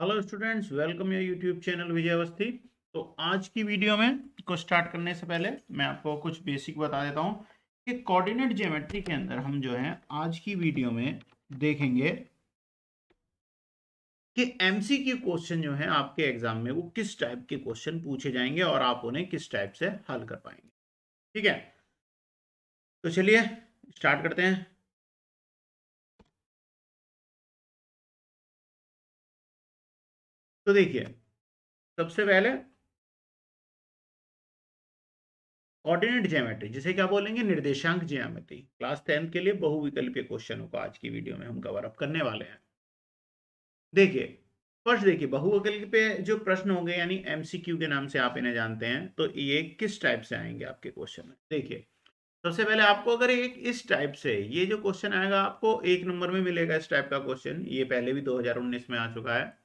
Hello students, welcome your YouTube channel Vijay Awasthi. तो आज की वीडियो में को स्टार्ट करने से पहले मैं आपको कुछ बेसिक बता देता हूँ कि कोऑर्डिनेट ज्योमेट्री के अंदर हम जो है आज की वीडियो में देखेंगे कि एमसीक्यू क्वेश्चन जो है आपके एग्जाम में वो किस टाइप के क्वेश्चन पूछे जाएंगे और आप उन्हें किस टाइप से हल कर पाएंगे। ठीक है, तो चलिए स्टार्ट करते हैं। तो देखिए, सबसे पहले कोऑर्डिनेट ज्योमेट्री जिसे क्या बोलेंगे, निर्देशांक ज्यामिति। क्लास 10th के लिए बहुविकल्पीय क्वेश्चनों को आज की वीडियो में हम कवर अप करने वाले हैं। देखिए, फर्स्ट देखिए, बहुविकल्पीय जो प्रश्न होंगे यानी एमसीक्यू के नाम से आप इन्हें जानते हैं, तो ये किस टाइप से आएंगे आपके क्वेश्चन में। देखिए, सबसे पहले आपको अगर एक इस टाइप से ये जो क्वेश्चन आएगा, आपको एक नंबर में मिलेगा इस टाइप का क्वेश्चन। ये पहले भी 2019 में आ चुका है।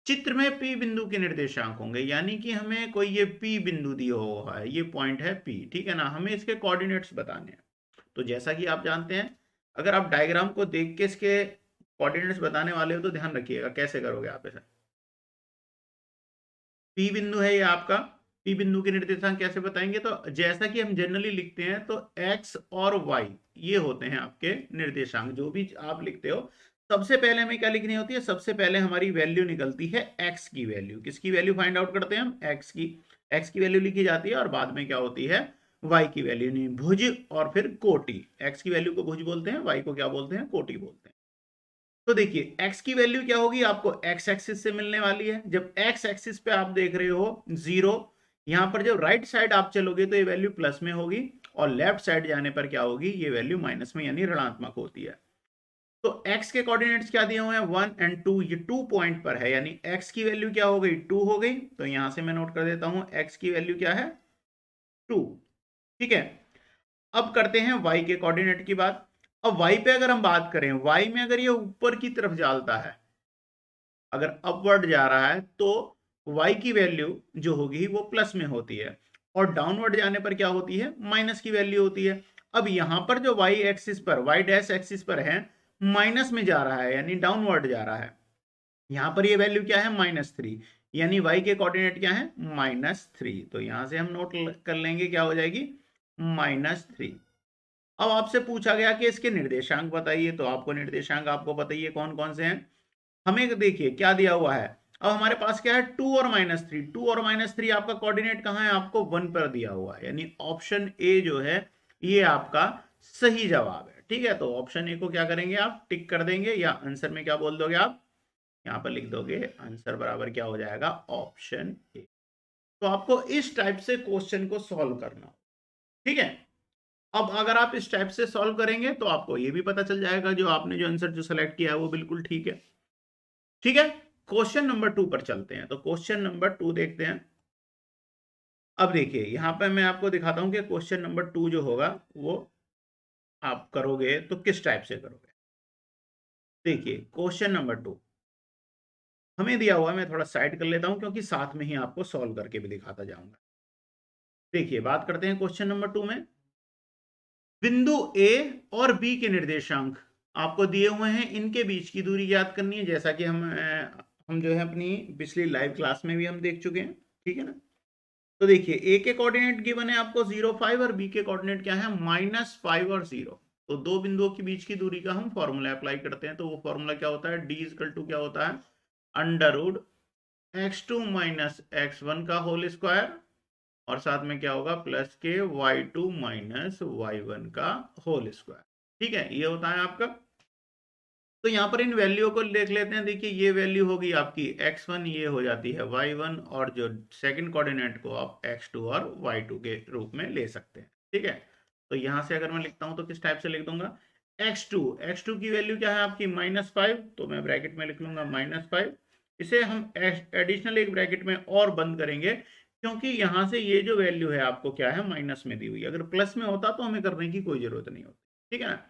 चित्र में पी बिंदु के निर्देशांक होंगे, यानी कि हमें कोई ये पी बिंदु दिया हुआ है, ये पॉइंट है पी, ठीक है ना। हमें इसके कोऑर्डिनेट्स बताने हैं। तो जैसा कि आप जानते हैं, अगर आप डायग्राम को देख के इसके कोऑर्डिनेट्स बताने वाले हो तो ध्यान रखिएगा कैसे करोगे आप इसे। पी बिंदु है ये आपका, पी बिंदु के निर्देशांक कैसे बताएंगे, तो जैसा कि हम जनरली लिखते हैं तो एक्स और वाई ये होते हैं आपके निर्देशांक। जो भी आप लिखते हो, सबसे पहले हमें क्या लिखनी होती है, सबसे पहले हमारी वैल्यू निकलती है एक्स की वैल्यू। किसकी वैल्यू फाइंड आउट करते हैं हम, एक्स की वैल्यू लिखी जाती है और बाद में क्या होती है, वाई की वैल्यू। नहीं, भुज और फिर कोटि। एक्स की वैल्यू को भुज बोलते हैं, वाई को क्या बोलते हैं, कोटि बोलते हैं। तो देखिए, x की वैल्यू क्या होगी, आपको x एक्सिस से मिलने वाली है। जब x एक्सिस पे आप देख रहे हो जीरो, यहां पर जब राइट साइड आप चलोगे तो ये वैल्यू प्लस में होगी, और लेफ्ट साइड जाने पर क्या होगी, ये वैल्यू माइनस में यानी ऋणात्मक होती है। तो x के कोऑर्डिनेट्स क्या दिए हुए हैं, 1 और 2। ये 2 पॉइंट पर है, यानी x की वैल्यू क्या हो गई, 2 हो गई। तो यहां से मैं नोट कर देता हूं, x की वैल्यू क्या है, 2। ठीक है, अब करते हैं y के कोऑर्डिनेट की बात। अब y पे अगर हम बात करें, y में अगर ये ऊपर की तरफ जाता है, अगर अपवर्ड जा रहा है, तो y की वैल्यू जो होगी वो प्लस में होती है, और डाउनवर्ड जाने पर क्या होती है, माइनस की वैल्यू होती है। अब यहां पर जो y एक्सिस पर, y डैश एक्सिस पर है, माइनस में जा रहा है यानी डाउनवर्ड जा रहा है। यहां पर ये वैल्यू क्या है, -3, यानी y के कोऑर्डिनेट क्या है, -3। तो यहां से हम नोट कर लेंगे, क्या हो जाएगी, -3। अब आपसे पूछा गया कि इसके निर्देशांक बताइए, तो आपको निर्देशांक आपको बताइए कौन कौन से हैं। हमें देखिए क्या दिया हुआ है। अब हमारे पास क्या है, 2 और -3। 2 और -3 आपका कोऑर्डिनेट कहां है, आपको 1 पर दिया हुआ है, यानी ऑप्शन ए जो है ये आपका सही जवाब है। ठीक है, तो ऑप्शन ए को क्या करेंगे, आप टिक कर देंगे, या आंसर में क्या बोल दोगे आप, यहां पर लिख दोगे आंसर बराबर क्या हो जाएगा, ऑप्शन ए। तो आपको इस टाइप से क्वेश्चन को सॉल्व करना। ठीक है, अब अगर आप इस टाइप से सॉल्व करेंगे तो आपको ये भी पता चल जाएगा जो आपने जो आंसर जो सेलेक्ट किया है वो बिल्कुल ठीक है। ठीक है, क्वेश्चन नंबर 2 पर चलते हैं। तो क्वेश्चन नंबर 2 देखते हैं। अब देखिए, यहां पर मैं आपको दिखाता हूं कि क्वेश्चन नंबर 2 जो होगा वो आप करोगे तो किस टाइप से करोगे। देखिए, क्वेश्चन नंबर 2 हमें दिया हुआ है, मैं थोड़ा साइड कर लेता हूं क्योंकि साथ में ही आपको सॉल्व करके भी दिखाता जाऊंगा। देखिए, बात करते हैं क्वेश्चन नंबर 2 में। बिंदु ए और बी के निर्देशांक आपको दिए हुए हैं, इनके बीच की दूरी ज्ञात करनी है, जैसा कि हम जो है अपनी पिछली लाइव क्लास में भी हम देख चुके हैं। ठीक है ना। तो देखिए, ए के कोऑर्डिनेट गिवन है आपको 0, 5, और बी के कोऑर्डिनेट क्या है, -5 और 0। तो दो बिंदुओं के बीच की दूरी का हम फॉर्मूला अप्लाई करते हैं। तो वो फॉर्मूला क्या होता है, डी इजकल टू क्या होता है, √(x2 - x1) का होल स्क्वायर, और साथ में क्या होगा, प्लस के y2 - y1 का होल स्क्वायर। ठीक है, ये होता है आपका। तो यहां पर इन वैल्यू को देख लेते हैं। देखिए, ये वैल्यू होगी आपकी x1, ये हो जाती है y1, और जो सेकंड कोऑर्डिनेट को आप x2 और y2 के रूप में ले सकते हैं। ठीक है, तो यहां से अगर मैं लिखता हूं तो किस टाइप से लिख दूंगा, x2 की वैल्यू क्या है आपकी, -5, तो मैं ब्रैकेट में लिख लूंगा -5। इसे हम एडिशनल एक ब्रैकेट में और बंद करेंगे, क्योंकि यहां से ये जो वैल्यू है आपको क्या है, माइनस में दी हुई है। अगर प्लस में होता तो हमें करने की कोई जरूरत नहीं होती। ठीक है ना।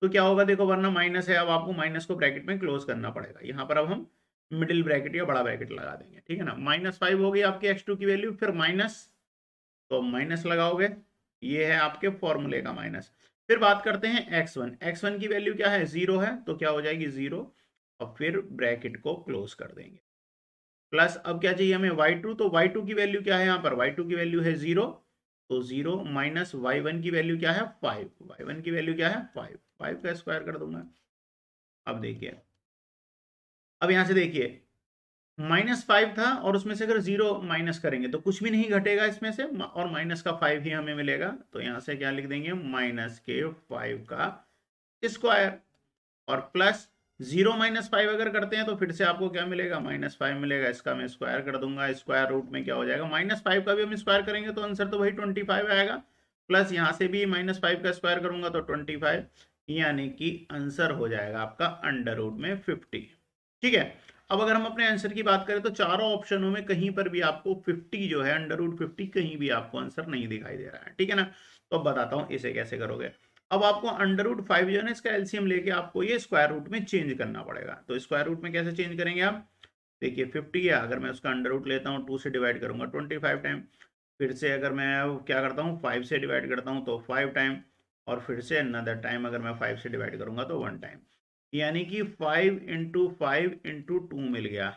तो क्या होगा, देखो, वरना माइनस है, अब आपको माइनस को ब्रैकेट में क्लोज करना पड़ेगा। यहाँ पर अब हम मिडिल ब्रैकेट या बड़ा ब्रैकेट लगा देंगे। ठीक है ना, -5 हो गई आपकी x2 की वैल्यू, फिर माइनस, तो माइनस लगाओगे, ये है आपके फॉर्मूले का माइनस। फिर बात करते हैं x1। x1 की वैल्यू क्या है, 0 है, तो क्या हो जाएगी 0। और फिर ब्रैकेट को क्लोज कर देंगे। प्लस अब क्या चाहिए हमें y2, तो y2 की वैल्यू क्या है यहाँ पर, y2 की वैल्यू है 0, तो 0 माइनस y1 की वैल्यू क्या है 5, y1 की वैल्यू क्या है 5, 5 का स्क्वायर कर दूंगा। अब देखिए, अब यहां से देखिए -5 था और उसमें से अगर 0 माइनस करेंगे तो कुछ भी नहीं घटेगा इसमें से, और माइनस का 5 ही हमें मिलेगा, तो यहां से क्या लिख देंगे माइनस के 5 का स्क्वायर, और प्लस 0 -5 अगर करते हैं तो फिर से आपको क्या मिलेगा -5 मिलेगा, इसका मैं स्क्वायर कर दूंगा, स्क्वायर रूट में क्या हो जाएगा -5 का भी हम स्क्वायर करेंगे तो आंसर तो वही 25 आएगा, प्लस यहाँ से भी -5 का स्क्वायर करूंगा तो 25, यानी कि आंसर हो जाएगा आपका अंडर रूट में 50। ठीक है, अब अगर हम अपने आंसर की बात करें तो चारों ऑप्शनों में कहीं पर भी आपको 50 जो है अंडर रूट 50 कहीं भी आपको आंसर नहीं दिखाई दे रहा है। ठीक है ना, तो अब बताता हूं इसे कैसे करोगे। अब आपको अंडर रूट 5 जो है ना, इसका एलसीएम लेके आपको ये स्क्वायर रूट में चेंज करना पड़ेगा। तो स्क्वायर रूट में कैसे चेंज करेंगे आप, देखिए 50 है, अगर मैं उसका अंडर रूट लेता हूँ 2 से डिवाइड करूंगा 25 टाइम, फिर से अगर मैं क्या करता हूँ 5 से डिवाइड करता हूँ तो 5 टाइम, और फिर से अनदर टाइम अगर मैं 5 से डिवाइड करूंगा तो 1 टाइम, यानी कि 5 इंटू 5 इंटू 2 मिल गया।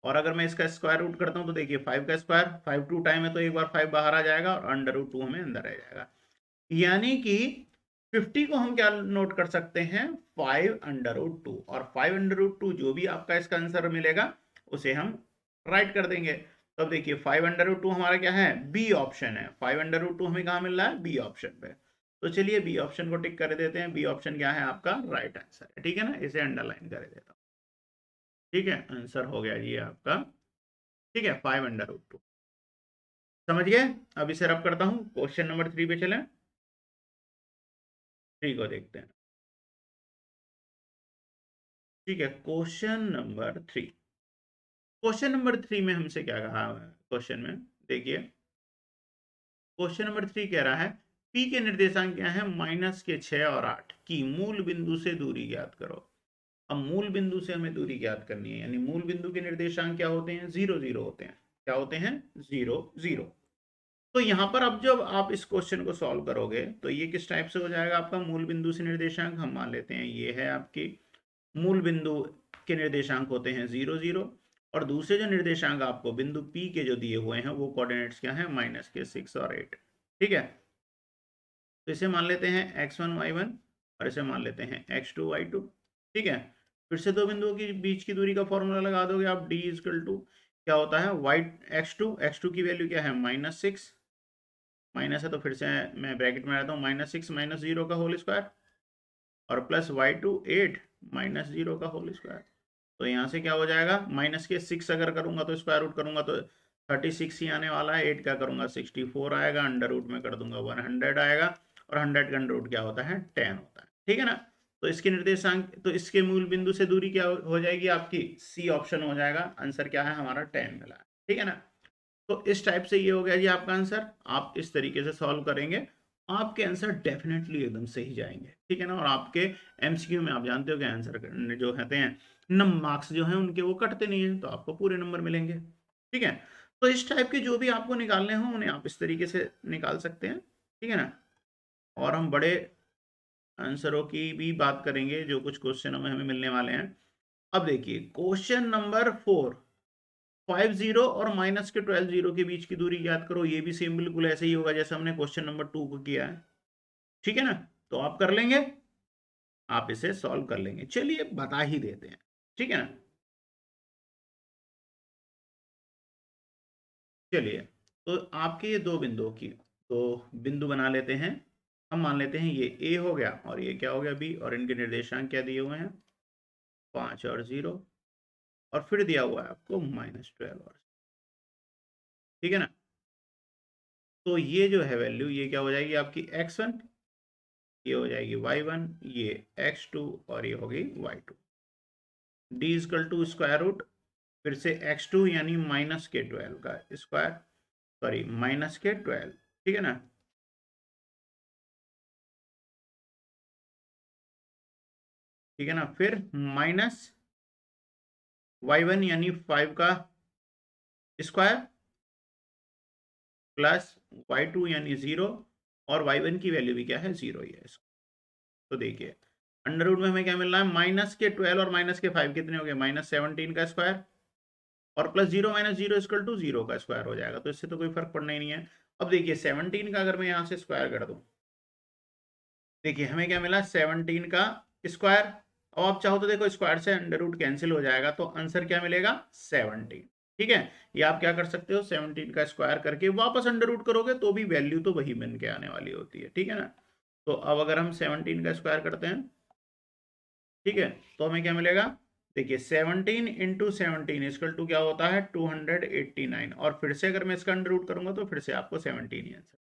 और अगर मैं इसका स्क्वायर रूट करता हूँ तो देखिए 5 का स्क्वायर 5 2 टाइम है, तो एक बार 5 बाहर आ जाएगा और अंडर रूट 2 हमें अंदर रह जाएगा, यानी कि 50 को हम क्या नोट कर सकते हैं 5 अंडर रूट 2, और 5 अंडर रूट 2 जो भी आपका इसका आंसर मिलेगा उसे हम राइट कर देंगे। तो अब देखिए 5 अंडर रूट 2 हमारा क्या है, बी ऑप्शन है, 5 अंडर रूट 2 हमें कहाँ मिल रहा है, बी ऑप्शन पे। तो चलिए बी ऑप्शन को टिक कर देते हैं, बी ऑप्शन क्या है आपका राइट आंसर है। ठीक है ना, इसे अंडरलाइन कर देता हूँ। ठीक है, आंसर हो गया ये आपका। ठीक है, 5 अंडर रूट 2 समझ गए। अब इसे रब करता हूँ, क्वेश्चन नंबर 3 पे चलें, 3 को देखते हैं। ठीक है, क्वेश्चन नंबर 3 में हमसे क्या कहा है, क्वेश्चन में देखिए, क्वेश्चन नंबर 3 कह रहा है P के निर्देशांक क्या है -6 और 8 की मूल बिंदु से दूरी ज्ञात करो। अब मूल बिंदु से हमें दूरी ज्ञात करनी है, यानी मूल बिंदु के निर्देशांक क्या होते हैं 0 0 होते हैं, क्या होते हैं 0 0। तो यहां पर अब जब आप इस क्वेश्चन को सॉल्व करोगे तो ये किस टाइप से हो जाएगा आपका, मूल बिंदु से निर्देशांक हम मान लेते हैं ये है आपकी मूल बिंदु के निर्देशांक होते हैं 0 0, और दूसरे जो निर्देशांक आपको बिंदु P के जो दिए हुए हैं वो कोऑर्डिनेट्स क्या है -6 और 8। ठीक है, तो इसे मान लेते हैं x1 y1 और इसे मान लेते हैं x2 y2। ठीक है, फिर से दो बिंदुओं के बीच की दूरी का फॉर्मूला लगा दोगे आप, d इजकल टू क्या होता है y x2 की वैल्यू क्या है -6, माइनस है तो फिर से मैं ब्रैकेट में रहता हूँ -6 -0 का होल स्क्वायर, और प्लस y2 8 -0 का होल स्क्वायर। तो यहाँ से क्या हो जाएगा, माइनस के 6 अगर करूंगा तो स्क्वायर रूट करूंगा तो 36 ही आने वाला है, 8 क्या करूंगा 64 आएगा, अंडर रूट में कर दूंगा 100 आएगा, और 100 का अंडर रूट क्या होता है 10 होता है। ठीक है ना, तो इसके निर्देशांक, तो इसके मूल बिंदु से दूरी क्या हो जाएगी आपकी, सी ऑप्शन हो जाएगा, आंसर क्या है हमारा 10 मिला है। ठीक है ना, तो इस टाइप से ये हो गया जी आपका आंसर, आप इस तरीके से सॉल्व करेंगे आपके आंसर डेफिनेटली एकदम सही जाएंगे। ठीक है ना, और आपके एमसीक्यू में आप जानते हो कि आंसर जो कहते हैं नम मार्क्स जो हैं उनके वो कटते नहीं हैं, तो आपको पूरे नंबर मिलेंगे। ठीक है, तो इस टाइप के जो भी आपको निकालने हो उन्हें आप इस तरीके से निकाल सकते हैं। ठीक है ना, और हम बड़े आंसरों की भी बात करेंगे जो कुछ क्वेश्चनों में हमें मिलने वाले हैं। अब देखिए क्वेश्चन नंबर 4, 5 0 और माइनस के 12 0 के बीच की दूरी ज्ञात करो। ये भी सेम बिल्कुल ऐसे ही होगा जैसे हमने क्वेश्चन नंबर 2 को किया है। ठीक है ना, तो आप कर लेंगे, आप इसे सॉल्व कर लेंगे, चलिए बता ही देते हैं। ठीक है ना, चलिए, तो आपके ये दो बिंदुओं की, तो बिंदु बना लेते हैं, हम मान लेते हैं ये ए हो गया और ये क्या हो गया बी, और इनके निर्देशांक क्या दिए हुए हैं 5 और 0, और फिर दिया हुआ है आपको -12 और, ठीक है ना, तो ये जो है वैल्यू ये क्या हो जाएगी आपकी x1, ये हो जाएगी y1, ये x2 और ये होगी y2। d equal to square root फिर से x2 यानी -12 का स्क्वायर, सॉरी -12। ठीक है ना, ठीक है ना, फिर माइनस y1 यानी 5 का स्क्वायर, प्लस y2 यानी 0, और y1 की वैल्यू भी क्या है 0 ही है। तो देखिए अंडर रूट में हमें क्या मिल रहा है, माइनस के 12 और माइनस के 5 कितने हो गए, -17 का स्क्वायर, और प्लस 0 - 0 इक्वल टू 0 का स्क्वायर हो जाएगा, तो इससे तो कोई फर्क पड़ना ही नहीं है। अब देखिए 17 का अगर मैं यहाँ से स्क्वायर कर दूं, देखिए हमें क्या मिला, 17 का स्क्वायर। अब आप चाहो तो देखो स्क्वायर से अंडर रूट कैंसिल हो जाएगा, तो आंसर क्या मिलेगा, 17। ठीक है, ये आप क्या कर सकते हो, 17 का स्क्वायर करके वापस अंडर रूट करोगे तो भी वैल्यू तो वही बन के आने वाली होती है। ठीक है ना, तो अब अगर हम 17 का स्क्वायर करते हैं, ठीक है, तो हमें क्या मिलेगा, देखिए 17 इंटू 17 इक्वल टू क्या होता है, 289, और फिर से अगर मैं इसका अंडर रूट करूंगा तो फिर से आपको 17 ही आंसर।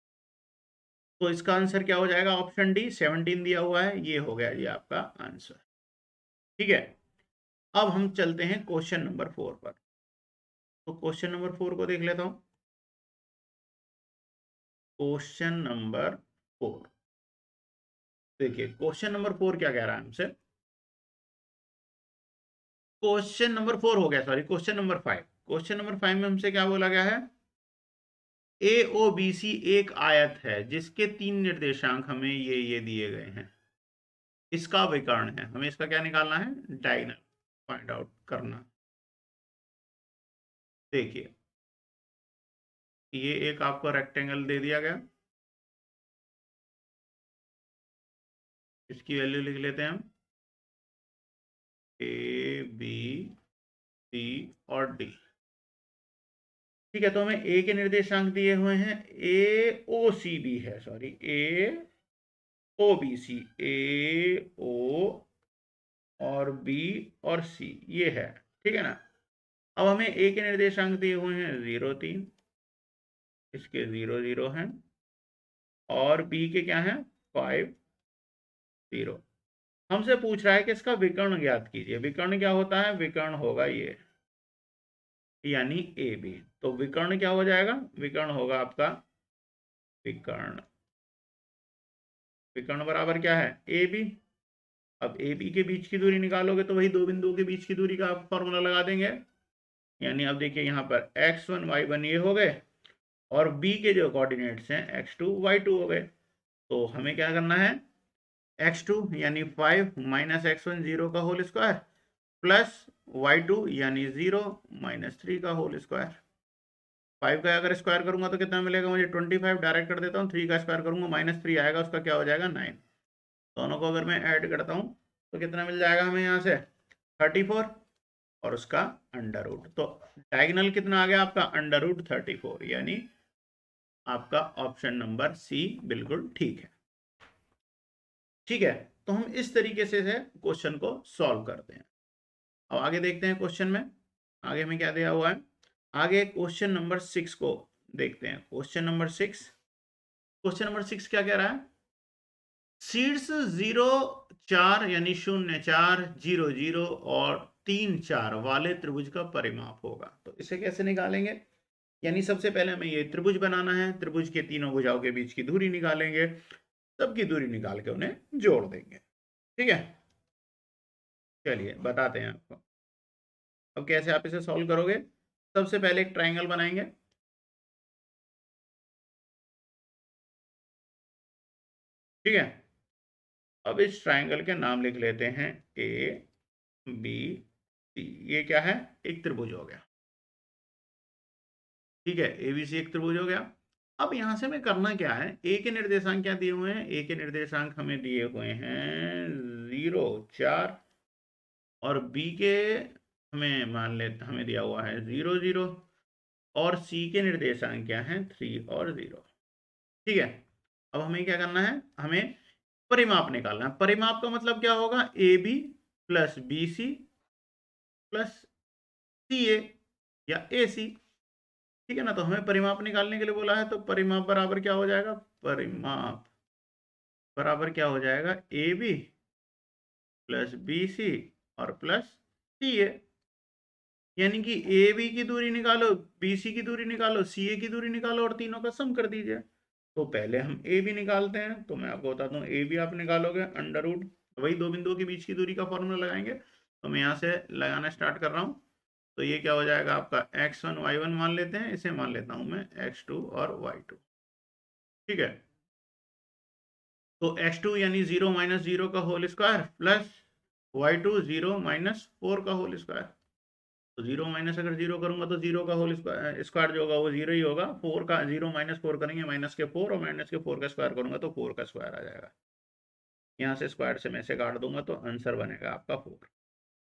तो इसका आंसर क्या हो जाएगा, ऑप्शन डी 17 दिया हुआ है, ये हो गया ये आपका आंसर। ठीक है, अब हम चलते हैं क्वेश्चन नंबर 4 पर। तो क्वेश्चन नंबर 4 को देख लेता हूं। क्वेश्चन नंबर 4, देखिए क्वेश्चन नंबर 4 क्या कह रहा है हमसे, क्वेश्चन नंबर 4 हो गया, sorry question number 5। Question number 5 में हमसे क्या बोला गया है, ए ओ बी सी एक आयत है जिसके 3 निर्देशांक हमें ये दिए गए हैं, इसका विकर्ण है, हमें इसका क्या निकालना है, डायगोनल फाइंड आउट करना। देखिए ये एक आपको रेक्टेंगल दे दिया गया, इसकी वैल्यू लिख लेते हैं हम, ए बी सी और डी। ठीक है, तो हमें ए के निर्देशांक दिए हुए हैं, ए ओ सी बी है, सॉरी ए ओ बी सी, ए ओ और बी और सी ये है। ठीक है ना, अब हमें ए के निर्देशांक दिए हुए हैं 0 3, इसके 0 0 हैं, और बी के क्या हैं 5 0। हमसे पूछ रहा है कि इसका विकर्ण ज्ञात कीजिए। विकर्ण क्या होता है, विकर्ण होगा ये, यानी ए बी। तो विकर्ण क्या हो जाएगा, विकर्ण होगा आपका, विकर्ण, विकर्ण बराबर क्या है, ए बी। अब ए बी के बीच की दूरी निकालोगे तो वही दो बिंदुओं के बीच की दूरी का आप फॉर्मूला लगा देंगे। यानी अब देखिए यहाँ पर x1 y1 ये हो गए, और b के जो कोऑर्डिनेट्स हैं x2 y2 हो गए। तो हमें क्या करना है, x2 यानी 5 माइनस x1 0 का होल स्क्वायर, प्लस y2 यानी 0 माइनस 3 का होल स्क्वायर। 5 का अगर स्क्वायर करूंगा तो कितना मिलेगा मुझे, 25 डायरेक्ट कर देता हूँ, 3 का स्क्वायर करूंगा -3 आएगा, उसका क्या हो जाएगा 9। दोनों को अगर मैं ऐड करता हूँ तो कितना मिल जाएगा हमें यहाँ से, 34, और उसका अंडर रूट। तो डायगोनल कितना आ गया आपका, अंडर रूट 34, यानी आपका ऑप्शन नंबर सी बिल्कुल ठीक है। ठीक है, तो हम इस तरीके से क्वेश्चन को सॉल्व करते हैं। अब आगे देखते हैं क्वेश्चन में, आगे हमें क्या दिया हुआ है। आगे क्वेश्चन नंबर 6 को देखते हैं। क्वेश्चन नंबर 6, क्वेश्चन नंबर 6 क्या कह रहा है, शीर्ष 0 4 यानी 0 4 0 0 और 3 4 वाले त्रिभुज का परिमाप होगा। तो इसे कैसे निकालेंगे, यानी सबसे पहले हमें ये त्रिभुज बनाना है, त्रिभुज के तीनों भुजाओं के बीच की दूरी निकालेंगे, सबकी दूरी निकाल के उन्हें जोड़ देंगे। ठीक है, चलिए बताते हैं आपको। अब कैसे आप इसे सॉल्व करोगे, सबसे पहले एक ट्राइंगल बनाएंगे। ठीक है, अब इस ट्राइंगल के नाम लिख लेते हैं ए बी सी। ये क्या है, एक त्रिभुज हो गया। ठीक है, एबीसी एक त्रिभुज हो गया। अब यहां से हमें करना क्या है, ए के निर्देशांक क्या दिए हुए हैं, ए के निर्देशांक हमें दिए हुए हैं 0 4, और बी के हमें मान लेते, हमें दिया हुआ है 0 0, और सी के निर्देशांक क्या हैं 3 और 0। ठीक है, अब हमें क्या करना है, हमें परिमाप निकालना है। परिमाप का मतलब क्या होगा, A B plus B C plus C A या ए सी। ठीक है ना, तो हमें परिमाप निकालने के लिए बोला है, तो परिमाप बराबर क्या हो जाएगा, परिमाप बराबर क्या हो जाएगा, A B plus B C और प्लस सी ए। यानी कि ए बी की दूरी निकालो, बी सी की दूरी निकालो, सी ए की दूरी निकालो, और तीनों का सम कर दीजिए। तो पहले हम ए बी निकालते हैं, तो मैं आपको बताता हूँ, ए बी आप निकालोगे अंडर रूट, वही दो बिंदुओं के बीच की दूरी का फॉर्मूला लगाएंगे। तो मैं यहाँ से लगाना स्टार्ट कर रहा हूँ। तो ये क्या हो जाएगा आपका, x1 y1 मान लेते हैं, इसे मान लेता हूँ मैं x2 और y2। ठीक है, तो x2 यानी 0 माइनस 0 का whole square plus y2 0 minus 4 का होल स्क्वायर। तो 0 माइनस अगर 0 करूंगा तो 0 का होल स्क्वायर जो होगा वो 0 ही होगा। 4 का 0 माइनस 4 करेंगे माइनस के 4, और माइनस के 4 का स्क्वायर करूंगा तो 4 का स्क्वायर आ जाएगा। यहाँ से स्क्वायर से मैं से काट दूंगा तो आंसर बनेगा आपका 4।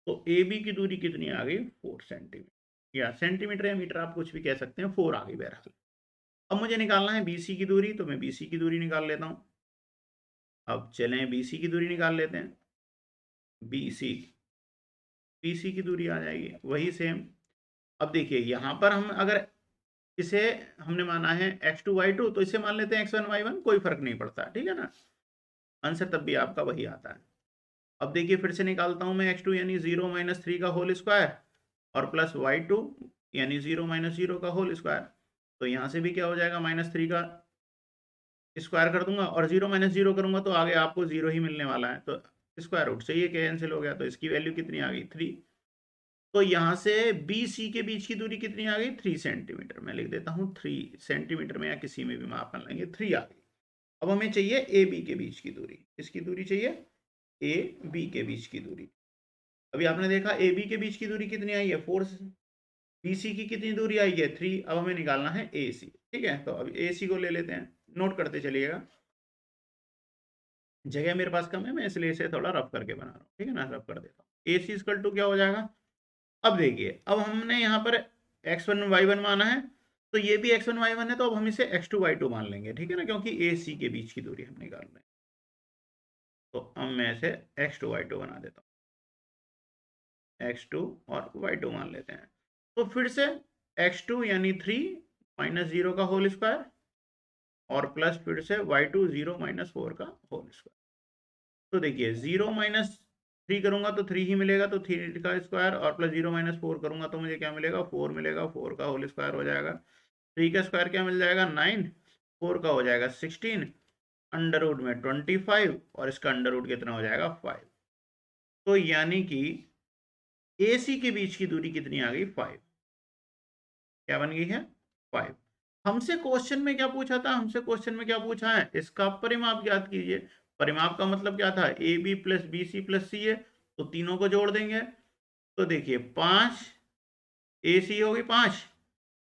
तो ए बी की दूरी कितनी आ गई? 4 सेंटीमीटर, या सेंटीमीटर या मीटर आप कुछ भी कह सकते हैं, 4 आ गई बहरहाल। अब मुझे निकालना है बीसी की दूरी, तो मैं बीसी की दूरी निकाल लेता हूँ। अब चलें बीसी की दूरी निकाल लेते हैं। बीसी बीसी की दूरी आ जाएगी वही सेम। अब देखिए यहाँ पर हम अगर इसे हमने माना है x2 y2, तो इसे मान लेते हैं x1 y1, कोई फर्क नहीं पड़ता, ठीक है ना। आंसर तब भी आपका वही आता है। अब देखिए फिर से निकालता हूं मैं x2 यानी 0 माइनस 3 का होल स्क्वायर और प्लस y2 यानी 0 माइनस 0 का होल स्क्वायर। तो यहाँ से भी क्या हो जाएगा, -3 का स्क्वायर कर दूंगा, और 0 माइनस 0 करूंगा तो आगे आपको 0 ही मिलने वाला है, तो स्क्वायर रूट से ये कैंसिल हो गया, तो इसकी वैल्यू कितनी आ गई? 3। तो यहाँ से बी सी के बीच की दूरी कितनी आ गई? 3 सेंटीमीटर। मैं लिख देता हूँ 3 सेंटीमीटर में, या किसी में भी माप कर लेंगे, 3 आ गई। अब हमें चाहिए ए बी के बीच की दूरी। किसकी दूरी चाहिए? ए बी के बीच की दूरी। अभी आपने देखा ए बी के बीच की दूरी कितनी आई है? 4। बी सी की कितनी दूरी आई है? 3। अब हमें निकालना है ए सी, ठीक है। तो अब ए सी को ले लेते हैं, नोट करते चलिएगा, जगह मेरे पास कम है, मैं इसलिए इसे थोड़ा रफ करके बना रहा हूँ, ठीक है ना। रफ कर देता हूँ। ए सी इक्वल टू क्या हो जाएगा? अब देखिए, अब हमने यहाँ पर x1 y1 माना है, तो ये भी x1 y1 है, तो अब हम इसे x2 y2 मान लेंगे, ठीक है ना, क्योंकि ए सी के बीच की दूरी हम निकाल रहे हैं। तो अब मैं इसे x2 y2 बना देता हूँ, x2 और y2 मान लेते हैं। तो फिर से x2 यानी 3 माइनस 0 का होल स्क्वायर, और प्लस फिर से y2 0 माइनस 4 का होल स्क्वायर। तो देखिए 0 माइनस 3 करूंगा तो 3 ही मिलेगा, तो 3 का स्क्वायर, और प्लस 0 माइनस 4 करूंगा तो मुझे क्या मिलेगा? 4 मिलेगा। 4 का होल स्क्वायर हो जाएगा, 3 का स्क्वायर क्या मिल जाएगा? 9, 4 का हो जाएगा 16, अंडर रूट में 25, और इसका अंडर रूट कितना हो जाएगा? 5। तो यानी कि ए सी के बीच की दूरी कितनी आ गई? 5। क्या बन गई है? 5। हमसे क्वेश्चन में क्या पूछा था? हमसे क्वेश्चन में क्या पूछा है? इसका परिमाप ज्ञात कीजिए। परिमाप का मतलब क्या था? A B plus B C plus C है, तो तीनों को जोड़ देंगे। तो देखिए 5 ए सी हो गई 5,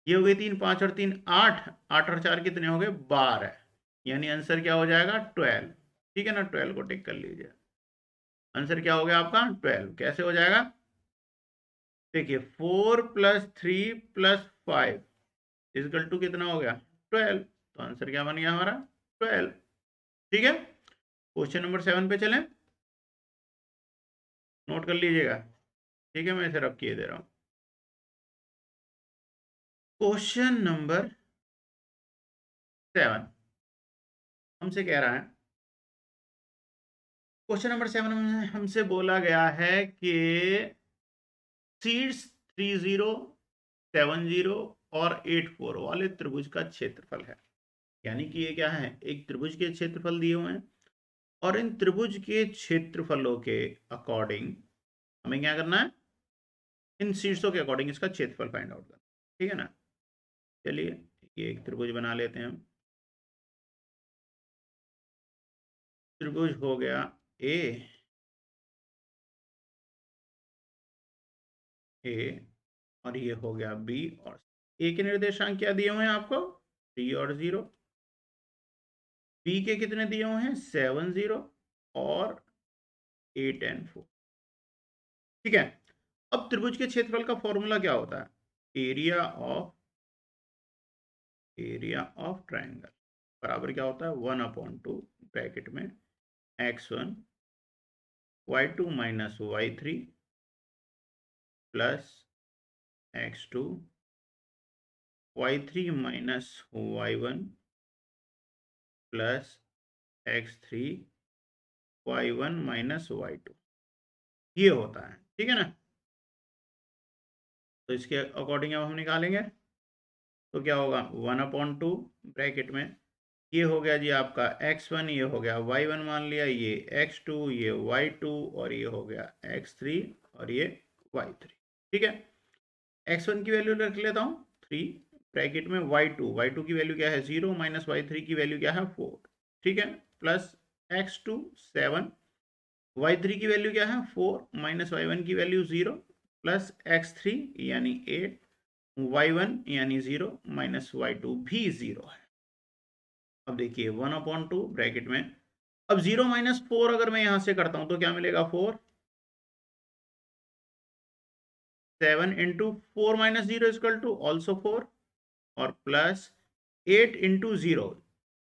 ये हो गई 3, 5 और 3 8, 8 और 4 कितने हो गए? 12। यानी आंसर क्या हो जाएगा? 12, ठीक है ना। 12 को टिक कर लीजिए। आंसर क्या हो गया आपका? 12। कैसे हो जाएगा? देखिए 4 प्लस 3 प्लस 5 इजकल टू कितना हो गया? 12। तो आंसर क्या बन गया हमारा? 12, ठीक है। क्वेश्चन नंबर 7 पे चलें, नोट कर लीजिएगा, ठीक है। मैं इसे रब किए दे रहा हूं। क्वेश्चन नंबर 7 हमसे कह रहा है, क्वेश्चन नंबर 7 में हमसे बोला गया है कि शीर्ष 30, 70 और 84 वाले त्रिभुज का क्षेत्रफल है। यानी कि ये क्या है? एक त्रिभुज के क्षेत्रफल दिए हुए हैं, और इन त्रिभुज के क्षेत्रफलों के अकॉर्डिंग हमें क्या करना है? इन शीर्षों के अकॉर्डिंग इसका क्षेत्रफल फाइंड आउट करना, ठीक है ना। चलिए ये एक त्रिभुज बना लेते हैं हम। त्रिभुज हो गया ए, और ये हो गया बी, और ए के निर्देशांक क्या दिए हुए हैं आपको? 3 और 0। बी के कितने दिए हुए हैं? 7, 0 और 8 and 4, ठीक है। अब त्रिभुज के क्षेत्रफल का फॉर्मूला क्या होता है? एरिया ऑफ ट्राइंगल बराबर क्या होता है? 1/2 ब्रैकेट में x1 y2 minus y3 plus x2 y3 minus y1 plus x3 y1 minus y2, ये होता है, ठीक है ना। तो इसके अकॉर्डिंग अब हम निकालेंगे, तो क्या होगा? 1/2 ब्रैकेट में, ये हो गया जी आपका x1, ये हो गया y1 मान लिया, ये x2, ये y2, और ये हो गया x3 और ये y3, ठीक है। x1 की वैल्यू रख लेता हूँ 3 ब्रैकेट में, y2 की वैल्यू क्या है? 0 माइनस y3 की वैल्यू क्या है? 4, ठीक है, प्लस x2 7, y3 की वैल्यू क्या है 4, माइनस y1 की वैल्यू 0, प्लस x3 यानी 8, y1 यानी 0, माइनस y2 भी 0 है। अब देखिए 1/2 ब्रैकेट में, अब 0 माइनस 4 अगर मैं यहां से करता हूं तो क्या मिलेगा 4, 7 into 4 minus 0 equal to also 4, और प्लस 8 इंटू 0,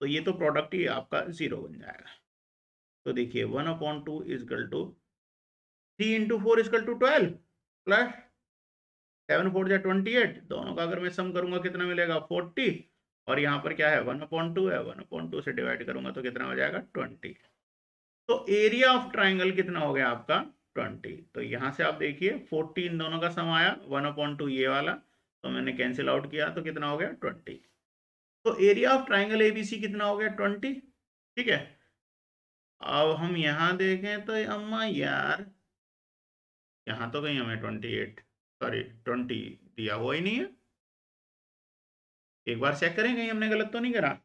तो ये तो प्रोडक्ट ही आपका 0 बन जाएगा। तो देखिए 1/2 is equal to 3 into 4 is equal to 12, plus 7 4 जा 28, दोनों का अगर मैं सम करूंगा कितना मिलेगा 40, और यहाँ पर क्या है 1/2 है, 1/2 से डिवाइड करूंगा तो कितना हो जाएगा 20। तो एरिया ऑफ ट्राइंगल कितना हो गया आपका 20। तो यहां से आप देखिए 40 इन दोनों का सम आया, 1/2 ये वाला, तो मैंने कैंसिल आउट किया तो कितना हो गया 20। तो एरिया ऑफ ट्राइंगल एबीसी कितना हो गया 20। ठीक है, अब हम यहां देखें तो अम्मा यार यहाँ तो कहीं हमें 28, सॉरी 20 दिया हुआ ही नहीं है। एक बार चेक करें कहीं हमने गलत तो नहीं करा।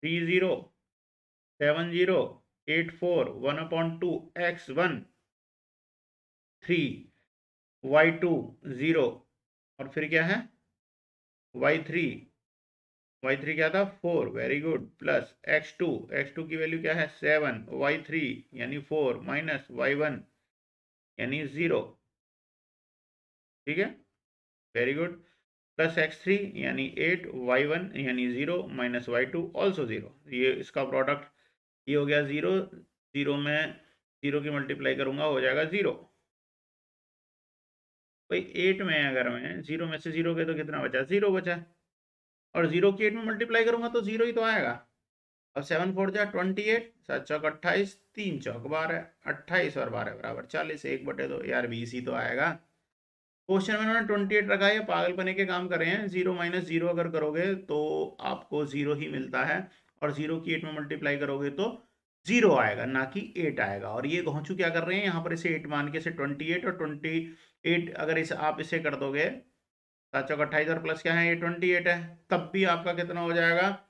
307084 1/2 x1 3 y2 0, और फिर क्या है y3, y3 क्या था 4, वेरी गुड, प्लस x2 की वैल्यू क्या है 7, y3 यानी 4, माइनस y1 यानी 0। ठीक है, वेरी गुड, प्लस x3 यानी 8, y1 यानी 0, माइनस y2 ऑल्सो 0। ये इसका प्रोडक्ट ये हो गया 0, 0 में 0 की मल्टीप्लाई करूंगा हो जाएगा 0। भाई 8 में अगर मैं 0 में से 0 के तो कितना बचा 0 बचा, और 0 की 8 में मल्टीप्लाई करूंगा तो 0 ही तो आएगा। अब 7 4 जा 28, 7 चौक 28, 3 चौक 12, 28 और 12 बराबर 40, 1/2 यार 20 ही तो आएगा। क्वेश्चन में उन्होंने 28 रखा है, पागलपने के काम कर रहे हैं। 0 माइनस 0 अगर करोगे तो आपको 0 ही मिलता है, और 0 की 8 में मल्टीप्लाई करोगे तो 0 आएगा, ना कि 8 आएगा। और ये घोंचू क्या कर रहे हैं यहाँ पर, इसे 8 मान के, इसे 28 और 28 अगर इसे आप इसे कर दोगे 7 चौक 28 और प्लस क्या है ये 28 है, तब भी आपका कितना हो जाएगा,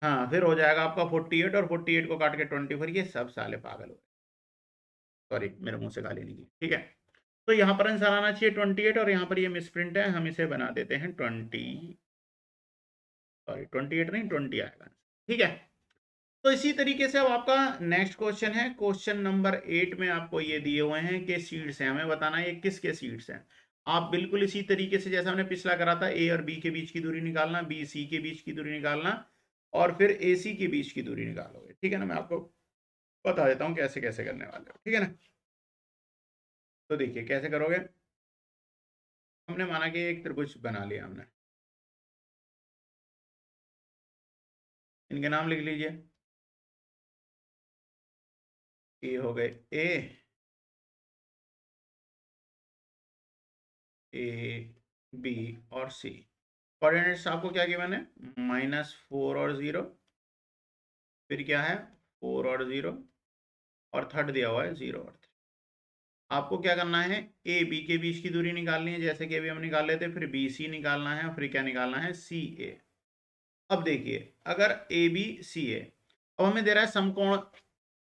हाँ फिर हो जाएगा आपका 48, और 48 को काट के 24, ये सब साले पागल हो गए। सॉरी मेरे मुंह से गाली नहीं की, ठीक है। तो यहाँ पर आंसर आना चाहिए 28, और यहाँ पर ये मिसप्रिंट है, हम इसे बना देते हैं 20, सॉरी 28 नहीं 20 आएगा, ठीक है। तो इसी तरीके से अब आपका नेक्स्ट क्वेश्चन है, क्वेश्चन नंबर 8 में आपको ये दिए हुए हैं कि सीड्स हैं, हमें बताना है ये किसके सीड्स हैं। आप बिल्कुल इसी तरीके से जैसा हमने पिछला करा था, ए और बी के बीच की दूरी निकालना, बी सी के बीच की दूरी निकालना, और फिर ए सी के बीच की दूरी निकालोगे, ठीक है ना। मैं आपको बता देता हूँ कैसे कैसे करने वाले हो, ठीक है ना। तो देखिए कैसे करोगे, हमने माना कि एक त्रिभुज बना लिया हमने, इनके नाम लिख लीजिए। ये हो गए ए, ए बी और सी। कोऑर्डिनेट्स आपको क्या गिवन है, -4 और 0, फिर क्या है 4 और 0, और थर्ड दिया हुआ है 0 और 3। आपको क्या करना है, ए बी के बीच की दूरी निकालनी है, जैसे कि अभी हम निकाल लेते, फिर बी सी निकालना है, और फिर क्या निकालना है सी ए। अब देखिए अगर ए बी सी ए, अब हमें दे रहा है समकोण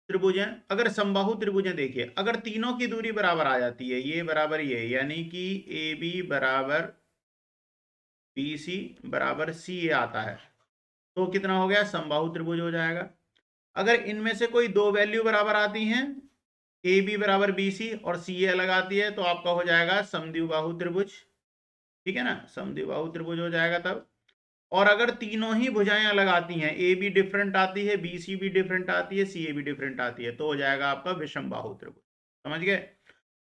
त्रिभुज है, अगर समबाहु त्रिभुज है, देखिए अगर तीनों की दूरी बराबर आ जाती है, ये बराबर ये, यानी कि ए बी बराबर बी सी बराबर सी ए आता है, तो कितना हो गया समबाहु त्रिभुज हो जाएगा। अगर इनमें से कोई दो वैल्यू बराबर आती हैं, ए बी बराबर बी सी और सी ए अलग आती है, तो आपका हो जाएगा समद्विबाहु त्रिभुज, ठीक है ना, समद्विबाहु त्रिभुज हो जाएगा तब। और अगर तीनों ही भुजाएं अलग आती हैं, ए बी डिफरेंट आती है, बी सी भी डिफरेंट आती है, सी ए भी डिफरेंट आती है, तो हो जाएगा आपका विषम बाहु त्रिभुज, समझ गए।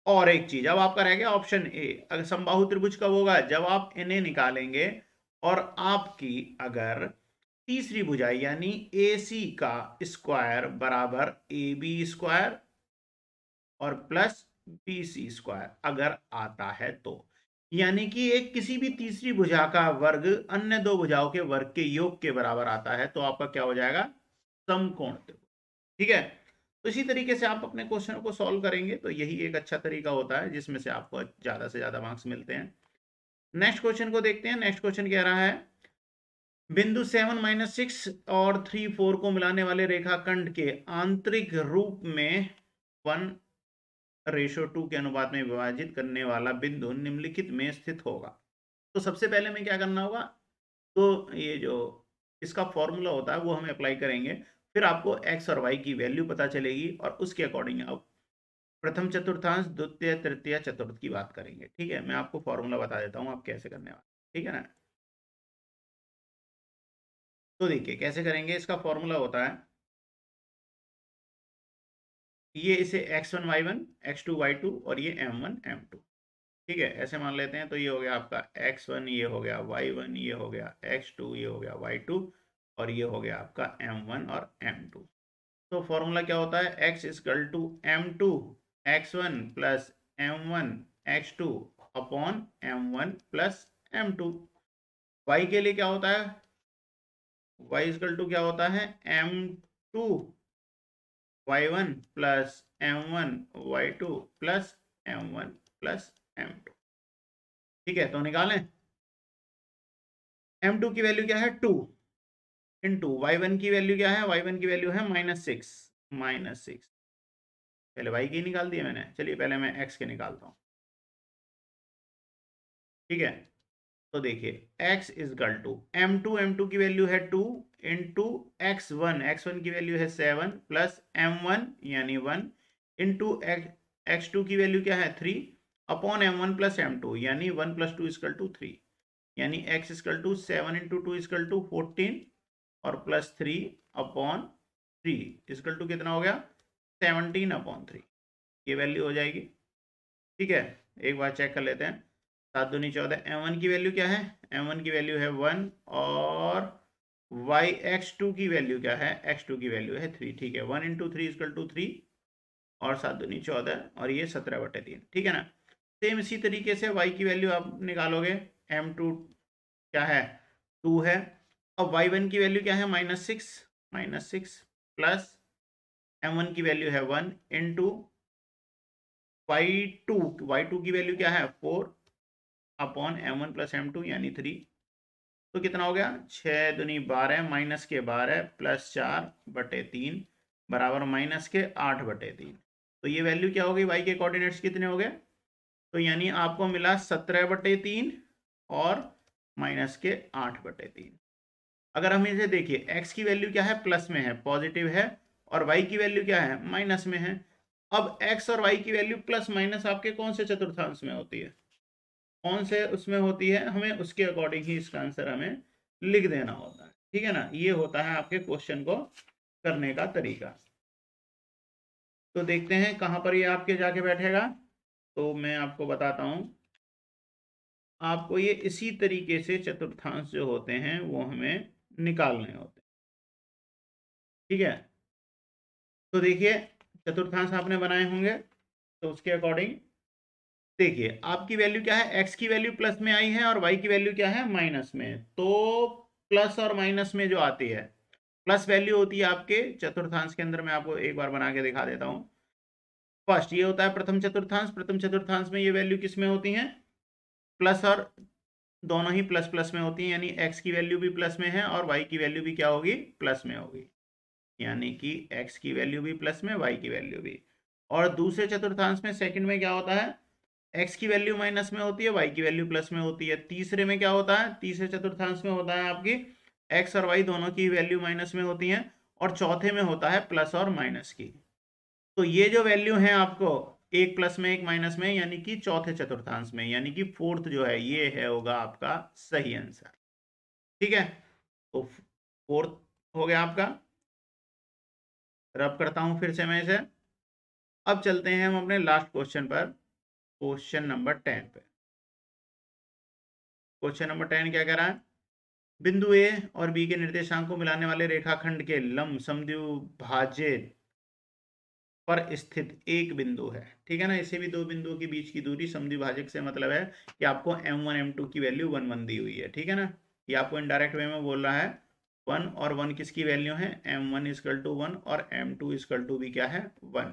और एक चीज अब आपका रह गया ऑप्शन ए, अगर समबाहु त्रिभुज कब होगा, जब आप इन्हें निकालेंगे और आपकी अगर तीसरी भुजाई यानी ए सी का स्क्वायर बराबर ए बी स्क्वायर और प्लस बी सी स्क्वायर अगर आता है, तो यानी कि एक किसी भी तीसरी भुजा का वर्ग अन्य दो भुजाओं के वर्ग के योग के बराबर आता है, तो आपका क्या हो जाएगा समकोण त्रिभुज, ठीक है। तो इसी तरीके से आप अपने क्वेश्चन को सॉल्व करेंगे, तो यही एक अच्छा तरीका होता है जिसमें से आपको ज्यादा से ज्यादा मार्क्स मिलते हैं। नेक्स्ट क्वेश्चन को देखते हैं। नेक्स्ट क्वेश्चन कह रहा है बिंदु 7-6 और 3-4 को मिलाने वाले रेखाखंड के आंतरिक रूप में 1:2 के अनुपात में विभाजित करने वाला बिंदु निम्नलिखित में स्थित होगा। तो सबसे पहले हमें क्या करना होगा, तो ये जो इसका फॉर्मूला होता है वो हमें अप्लाई करेंगे, फिर आपको एक्स और वाई की वैल्यू पता चलेगी और उसके अकॉर्डिंग आप प्रथम चतुर्थांश, द्वितीय, तृतीय, चतुर्थ की बात करेंगे। ठीक है, मैं आपको फॉर्मूला बता देता हूँ आप कैसे करने वाले। ठीक है ना, तो देखिए कैसे करेंगे। इसका फॉर्मूला होता है, ये इसे x1 y1, x2 y2 और ये m1 m2। ठीक है, ऐसे मान लेते हैं। तो ये हो गया आपका x1, ये हो गया y1, ये हो गया x2, ये हो गया y2 और ये हो गया आपका m1 और m2। तो फॉर्मूला क्या होता है, x equal to m2 x1 plus m1 x2 upon m1 plus m2। y के लिए क्या होता है, y इक्वल टू क्या होता है m2 y1 plus m1 y2 plus m1 plus m2। ठीक है, तो निकालें। m2 की वैल्यू क्या है 2 इंटू y1 की वैल्यू क्या है, y1 की वैल्यू है -6। पहले y की निकाल दिया मैंने, चलिए पहले मैं x के निकालता हूँ। ठीक है, तो देखिए x इजकल टू m2 की वैल्यू है 2 इंटू x1 की वैल्यू है 7 प्लस m1 यानी 1 इंटू x2 की वैल्यू क्या है 3 अपॉन m1 प्लस m2 यानी 1 प्लस 2 इजकल टू 3, यानी x is equal to 7 into 2 is equal to 14 और प्लस 3 अपॉन 3 इजकल टू कितना हो गया 17 अपॉन 3, ये वैल्यू हो जाएगी। ठीक है, एक बार चेक कर लेते हैं। 7 दूनी 14, m1 की वैल्यू क्या है, m1 की वैल्यू है 1 और x2 की वैल्यू क्या है, x2 की वैल्यू है 3। ठीक है, 1 इंटू 3 इजकल टू 3 और 7 दूनी 14 और ये 17/3। ठीक है ना, सेम इसी तरीके से y की वैल्यू आप निकालोगे, m2 क्या है 2 है, अब y1 की वैल्यू क्या है -6 प्लस m1 की वैल्यू है 1 इंटू y2 की वैल्यू क्या है 4 अपॉन m1 प्लस m2 यानी 3। तो कितना हो गया 6 दूनी 12 माइनस के 12 प्लस 4/3 बराबर माइनस के 8/3। तो ये वैल्यू क्या हो गई, y के कोऑर्डिनेट्स कितने हो गए, तो यानी आपको मिला 17/3 और माइनस के 8/3। अगर हम इसे देखिए x की वैल्यू क्या है प्लस में है, पॉजिटिव है, और y की वैल्यू क्या है माइनस में है। अब x और y की वैल्यू प्लस माइनस आपके कौन से चतुर्थांश में होती है, कौन से उसमें होती है, हमें उसके अकॉर्डिंग ही इसका आंसर हमें लिख देना होता है। ठीक है ना, ये होता है आपके क्वेश्चन को करने का तरीका। तो देखते हैं कहाँ पर ये आपके जाके बैठेगा। तो मैं आपको बताता हूँ, आपको ये इसी तरीके से चतुर्थांश जो होते हैं वो हमें निकालने होते हैं। ठीक है, तो देखिए चतुर्थांश आपने बनाए होंगे, तो उसके अकॉर्डिंग देखिए आपकी वैल्यू क्या है, x की वैल्यू प्लस में आई है और y की वैल्यू क्या है माइनस में। तो प्लस और माइनस में जो आती है, प्लस वैल्यू होती है आपके चतुर्थांश के अंदर, मैं आपको एक बार बना के दिखा देता हूँ। फर्स्ट ये होता है प्रथम चतुर्थांश में ये वैल्यू किस में होती है, प्लस, और दोनों ही प्लस प्लस में होती है, यानी x की वैल्यू भी प्लस में है और y की वैल्यू भी क्या होगी प्लस में होगी, यानी कि x की वैल्यू भी प्लस में, y की वैल्यू भी। और दूसरे चतुर्थांश में सेकंड में क्या होता है, x की वैल्यू माइनस में होती है, y की वैल्यू प्लस में होती है। तीसरे में क्या होता है, तीसरे चतुर्थांश में होता है आपकी x और y दोनों की वैल्यू माइनस में होती है, और चौथे में होता है प्लस और माइनस की। तो ये जो वैल्यू है आपको एक प्लस में एक माइनस में, यानी कि चौथे चतुर्थांश में, यानी कि फोर्थ जो है ये है होगा आपका सही आंसर। ठीक है, तो फोर्थ हो गया आपका। रब करता हूं फिर से मैं इसे। अब चलते हैं हम अपने लास्ट क्वेश्चन पर, क्वेश्चन नंबर 10 पे। क्वेश्चन नंबर 10 क्या कह रहा है, बिंदु ए और बी के निर्देशांक को मिलाने वाले रेखाखंड के लंब समद्विभाजित पर स्थित एक बिंदु है। ठीक है ना, इसे भी दो बिंदुओं के बीच की दूरी समद्विभाजक से मतलब है कि आपको m1 m2 की वैल्यू 1 1 दी हुई है। ठीक है ना, ये आपको इनडायरेक्ट वे में बोल रहा है 1 और 1 किसकी वैल्यू है, m1 इजकल टू 1 और m2 इजकल टू भी क्या है 1,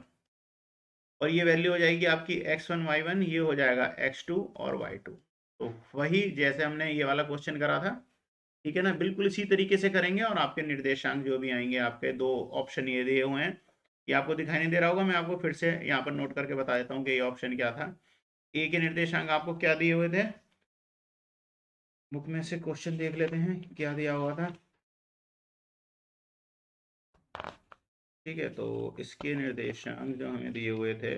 और ये वैल्यू हो जाएगी आपकी x1 y1, ये हो जाएगा x2 और y2। तो वही जैसे हमने ये वाला क्वेश्चन करा था, ठीक है ना, बिल्कुल इसी तरीके से करेंगे और आपके निर्देशांक जो भी आएंगे, आपके दो ऑप्शन ये दिए हुए हैं, ये आपको दिखाई नहीं दे रहा होगा, मैं आपको फिर से यहाँ पर नोट करके बता देता हूँ कि ये ऑप्शन क्या था। ए के निर्देशांक आपको क्या दिए हुए थे, बुक में से क्वेश्चन देख लेते हैं क्या दिया हुआ था। ठीक है, तो इसके निर्देशांक जो हमें दिए हुए थे,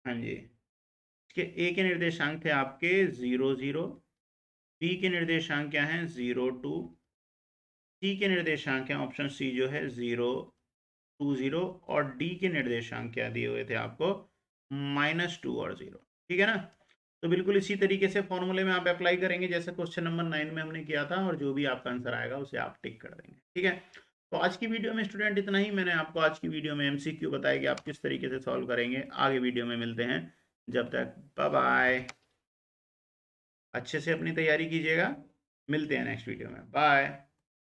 हाँ जी, इसके ए के निर्देशांक थे आपके 0 0, बी के निर्देशांक क्या हैं 0 2, सी के निर्देशांक हैं ऑप्शन सी जो है 0 2 0, और डी के निर्देशांक क्या दिए हुए थे आपको -2 और 0। ठीक है ना, तो बिल्कुल इसी तरीके से फॉर्मूले में आप अप्लाई करेंगे जैसे क्वेश्चन नंबर 9 में हमने किया था, और जो भी आपका आंसर आएगा उसे आप टिक कर देंगे। ठीक है, तो आज की वीडियो में स्टूडेंट इतना ही। मैंने आपको आज की वीडियो में एमसीक्यू बताया कि आप किस तरीके से सॉल्व करेंगे। आगे वीडियो में मिलते हैं, जब तक बाय बाय, अच्छे से अपनी तैयारी कीजिएगा, मिलते हैं नेक्स्ट वीडियो में, बाय।